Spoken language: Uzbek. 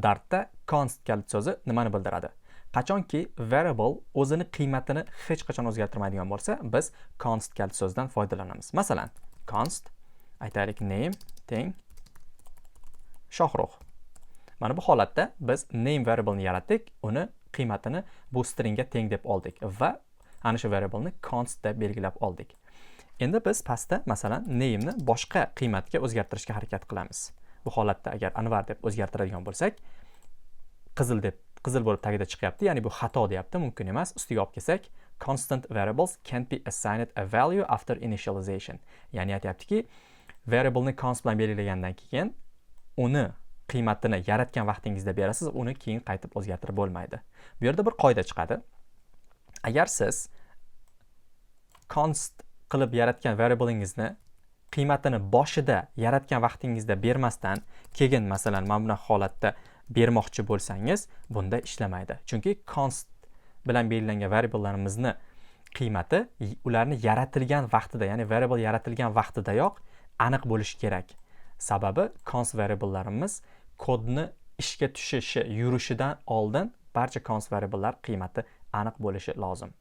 Dartda const kalit so'zi nimani bildiradi? Qachonki variable o'zini qiymatini hech qachon o'zgartirmaydigan bo'lsa, biz const kalit so'zidan foydalanamiz. Masalan, const aytaylik name teng Shohrux. Mana bu holatda biz name variable'ni yaratdik, uni qiymatini bu stringga teng deb oldik va ana shu variable'ni const deb belgilab oldik. Endi biz pastda masalan name ni boshqa qiymatga o'zgartirishga harakat qilamiz. Bu holatda agar Anvar deb o'zgartiradigan bo'lsak, qizil bo'lib tagida chiqyapti, ya'ni bu xato deyapti, mumkin emas. Ustiga olib kelsak, constant variables can't be assigned a value after initialization. Ya'ni aytayaptiki, variable'ni const bilan belgilagandan keyin uni qiymatini yaratgan vaqtingizda berasiz, uni keyin qaytib o'zgartirib bo'lmaydi. Bu yerda bir qoida chiqadi. Agar siz const qilib yaratgan variable'ingizni qiymatini boshida yaratgan vaqtingizda bermasdan, keyin masalan mana bunaqa holatda bermoqchi bo'lsangiz, bunda ishlamaydi. Chunki const bilan belgilangan variable'larimizni qiymati ularni yaratilgan vaqtida, ya'ni variable yaratilgan vaqtidayoq aniq bo'lishi kerak. Sababi const variable'larimiz kodni ishga tushishi, yurishidan oldin barcha const variable'lar qiymati aniq bo'lishi lozim.